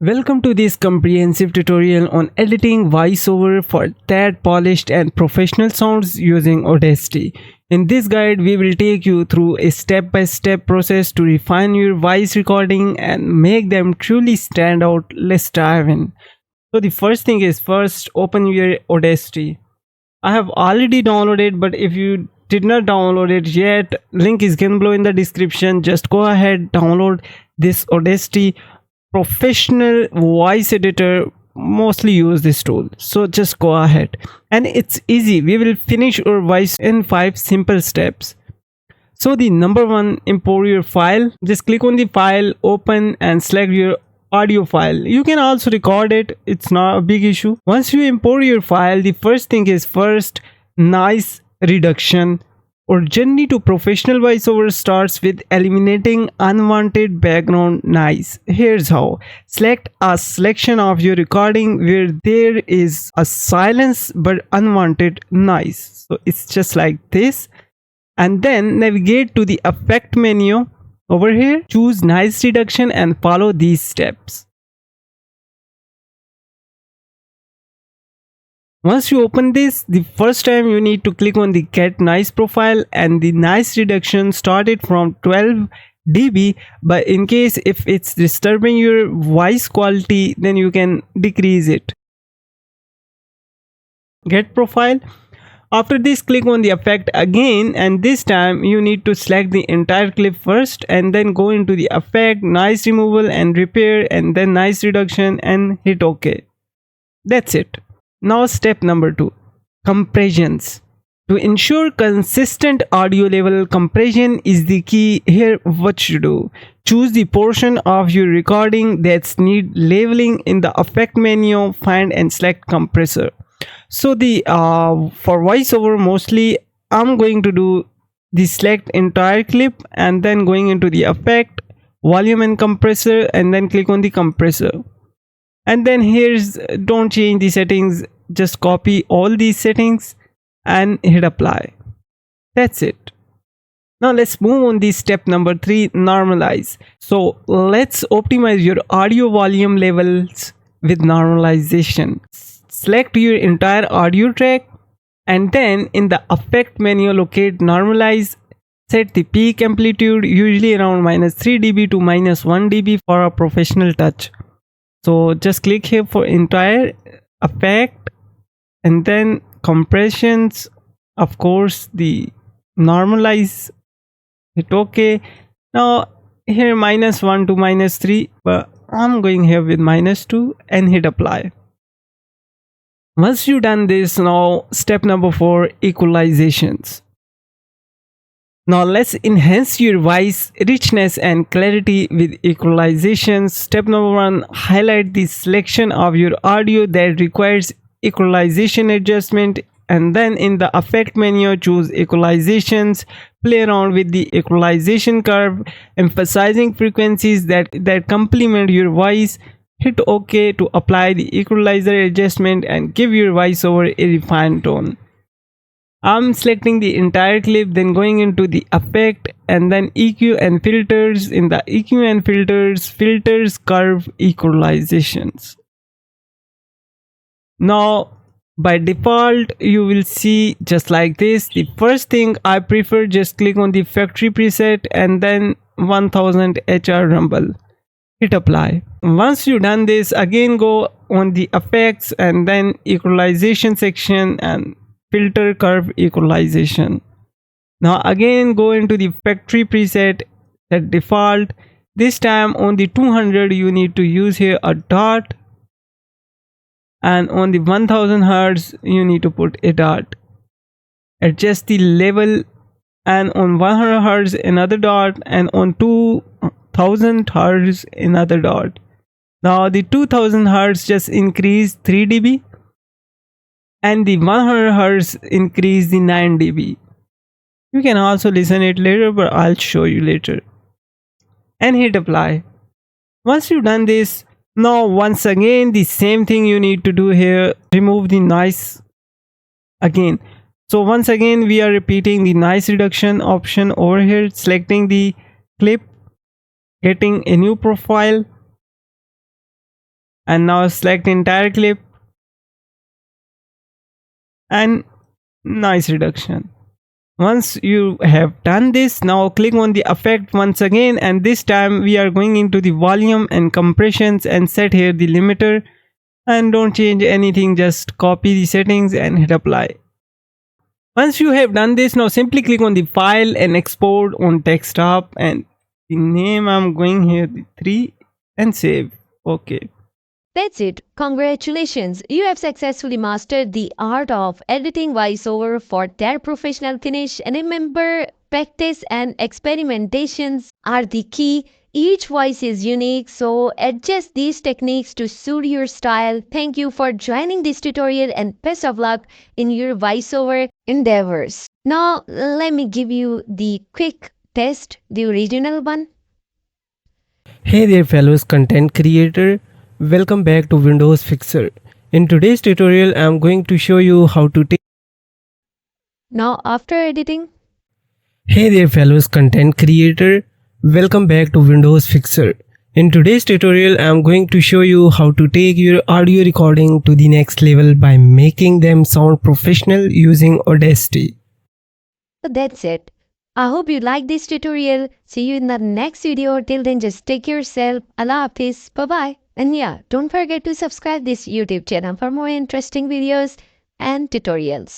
Welcome to this comprehensive tutorial on editing voiceover for that polished and professional sounds using Audacity. In this guide, we will take you through a step-by-step process to refine your voice recording and make them truly stand out. Let's dive in. So the first thing is first open your Audacity. I have already downloaded, but if you did not download it yet, link is given below in the description. Just go ahead, download this Audacity professional voice editor. Mostly use this tool, so just go ahead, and it's easy. We will finish your voice in 5 simple steps. So the number one, import your file. Just click on the file, open, and select your audio file. You can also record it, it's not a big issue. Once you import your file, the first thing is first noise reduction. Our journey to professional voiceover starts with eliminating unwanted background noise. Here's how. Select a selection of your recording where there is a silence but unwanted noise. So it's just like this. And then navigate to the effect menu. Over here, choose noise reduction and follow these steps. Once you open this, the first time you need to click on the get noise profile, and the noise reduction started from 12 dB, but in case if it's disturbing your voice quality, then you can decrease it. Get profile. After this, click on the effect again, and this time you need to select the entire clip first and then go into the effect, noise removal and repair, and then noise reduction and hit OK. That's it. Now step number 2, compressions. To ensure consistent audio level, compression is the key here. What you do, choose the portion of your recording that's need leveling in the effect menu, find and select compressor. So the for voiceover, mostly I'm going to do the select entire clip and then going into the effect, volume and compressor, and then click on the compressor. And then here's, don't change the settings, just copy all these settings and hit apply. That's it. Now let's move on to step number 3, normalize. So let's optimize your audio volume levels with normalization. Select your entire audio track and then in the effect menu locate normalize. Set the peak amplitude usually around -3 dB to -1 dB for a professional touch. So just click here for entire effect and then compressions, of course the normalize, hit OK. Now here -1 to -3, but I'm going here with -2 and hit apply. Once you done this, now step number 4, equalizations. Now let's enhance your voice richness and clarity with equalizations. Step number 1, highlight the selection of your audio that requires equalization adjustment, and then in the effect menu choose equalizations. Play around with the equalization curve, emphasizing frequencies that complement your voice. Hit OK to apply the equalizer adjustment and give your voiceover a refined tone. I'm selecting the entire clip, then going into the effect and then EQ and filters. In the EQ and filters curve equalizations. Now by default you will see just like this. The first thing I prefer, just click on the factory preset and then 1000 HR rumble. Hit apply. Once you done this, again go on the effects and then equalization section and filter curve equalization. Now again go into the factory preset, set default. This time on the 200 you need to use here a dot, and on the 1000 Hz you need to put a dot. Adjust the level, and on 100 Hz another dot, and on 2000 Hz another dot. Now the 2000 Hz just increase 3 dB and the 100 Hz increase the 9 dB. You can also listen it later, but I'll show you later. And hit apply. Once you've done this, now once again the same thing you need to do here, remove the noise again. So once again we are repeating the noise reduction option over here, selecting the clip, getting a new profile, And now select entire clip and noise reduction. Once you have done this, now click on the effect once again, and this time we are going into the volume and compressions and set here the limiter, and don't change anything, just copy the settings and hit apply. Once you have done this, now simply click on the file and export on desktop, and the name I'm going here the 3 and save. Okay. That's it. Congratulations. You have successfully mastered the art of editing voiceover for their professional finish. And remember, practice and experimentations are the key. Each voice is unique, so adjust these techniques to suit your style. Thank you for joining this tutorial and best of luck in your voiceover endeavors. Now, let me give you the quick test, the original one. Hey there fellows content creator, welcome back to Windows Fixer. In today's tutorial I am going to show you how to take Now, after editing, Hey there fellows content creator, welcome back to Windows Fixer. In today's tutorial I am going to show you how to take your audio recording to the next level by making them sound professional using Audacity. so that's it. I hope you like this tutorial. See you in the next video. Till then, just take care yourself. Allah Hafiz. Bye-bye. And yeah, don't forget to subscribe this YouTube channel for more interesting videos and tutorials.